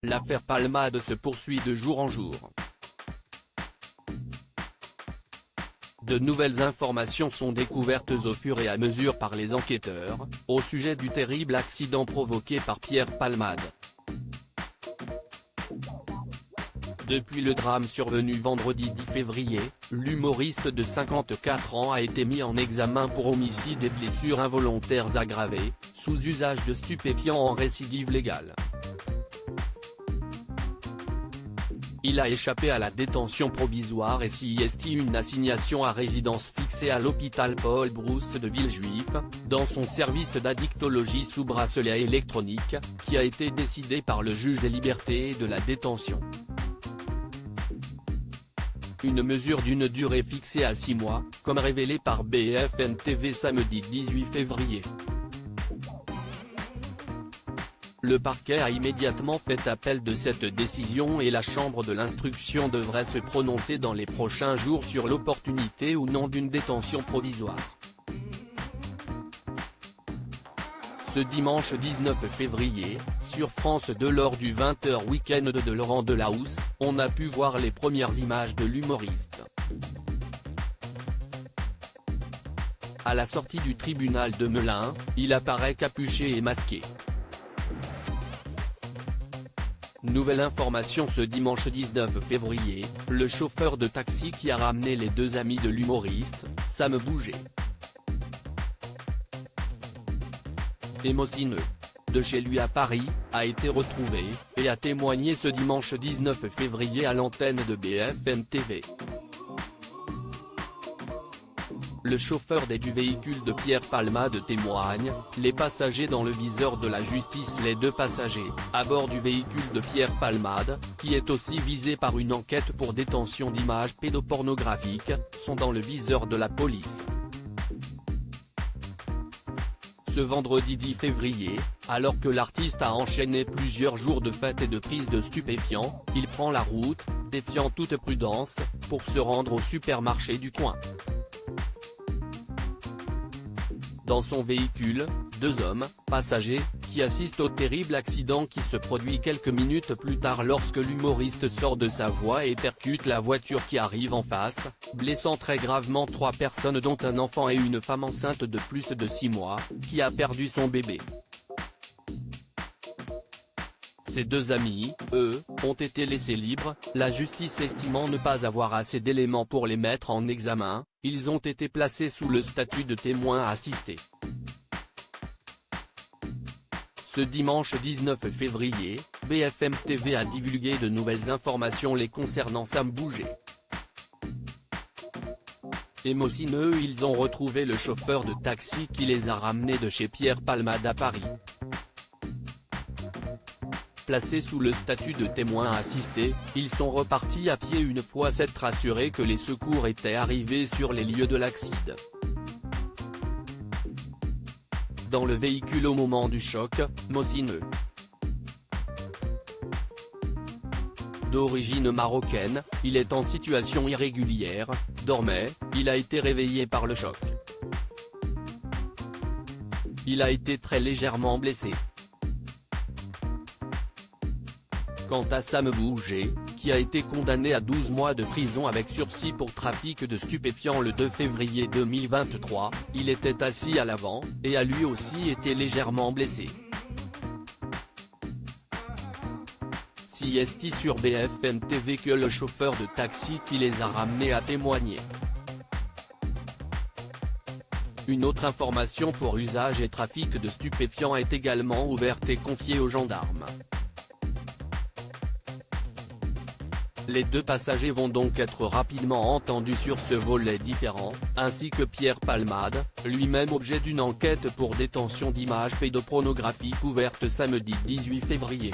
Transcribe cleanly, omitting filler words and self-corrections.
L'affaire Palmade se poursuit de jour en jour. De nouvelles informations sont découvertes au fur et à mesure par les enquêteurs, au sujet du terrible accident provoqué par Pierre Palmade. Depuis le drame survenu vendredi 10 février, l'humoriste de 54 ans a été mis en examen pour homicide et blessures involontaires aggravées, sous usage de stupéfiants en récidive légale. Il a échappé à la détention provisoire et s'y estime une assignation à résidence fixée à l'hôpital Paul Brousse de Villejuif, dans son service d'addictologie sous bracelet électronique, qui a été décidé par le juge des libertés et de la détention. Une mesure d'une durée fixée à 6 mois, comme révélé par BFM TV samedi 18 février. Le parquet a immédiatement fait appel de cette décision et la chambre de l'instruction devrait se prononcer dans les prochains jours sur l'opportunité ou non d'une détention provisoire. Ce dimanche 19 février, sur France 2 lors du 20h Week-end de Laurent Delahousse, on a pu voir les premières images de l'humoriste. À la sortie du tribunal de Melun, il apparaît capuché et masqué. Nouvelle information ce dimanche 19 février, le chauffeur de taxi qui a ramené les deux amis de l'humoriste, Sam Bouget, émotionneux, de chez lui à Paris, a été retrouvé, et a témoigné ce dimanche 19 février à l'antenne de BFM TV. Le chauffeur du véhicule de Pierre Palmade témoigne, les passagers dans le viseur de la justice. Les deux passagers, à bord du véhicule de Pierre Palmade, qui est aussi visé par une enquête pour détention d'images pédopornographiques, sont dans le viseur de la police. Ce vendredi 10 février, alors que l'artiste a enchaîné plusieurs jours de fêtes et de prise de stupéfiants, il prend la route, défiant toute prudence, pour se rendre au supermarché du coin. Dans son véhicule, deux hommes, passagers, qui assistent au terrible accident qui se produit quelques minutes plus tard lorsque l'humoriste sort de sa voie et percute la voiture qui arrive en face, blessant très gravement 3 personnes dont un enfant et une femme enceinte de plus de 6 mois, qui a perdu son bébé. Ces deux amis, eux, ont été laissés libres, la justice estimant ne pas avoir assez d'éléments pour les mettre en examen, ils ont été placés sous le statut de témoins assistés. Ce dimanche 19 février, BFM TV a divulgué de nouvelles informations les concernant Sam Bouget. Émotionneux, ils ont retrouvé le chauffeur de taxi qui les a ramenés de chez Pierre Palmade à Paris. Placés sous le statut de témoins assistés, ils sont repartis à pied une fois s'être assurés que les secours étaient arrivés sur les lieux de l'accident. Dans le véhicule au moment du choc, émotionneux. D'origine marocaine, il est en situation irrégulière, dormait, il a été réveillé par le choc. Il a été très légèrement blessé. Quant à Sam Bouget, qui a été condamné à 12 mois de prison avec sursis pour trafic de stupéfiants le 2 février 2023, il était assis à l'avant, et a lui aussi été légèrement blessé. Si est sur BFM TV que le chauffeur de taxi qui les a ramenés a témoigné. Une autre information pour usage et trafic de stupéfiants est également ouverte et confiée aux gendarmes. Les deux passagers vont donc être rapidement entendus sur ce volet différent, ainsi que Pierre Palmade, lui-même objet d'une enquête pour détention d'images pédopornographiques ouverte samedi 18 février.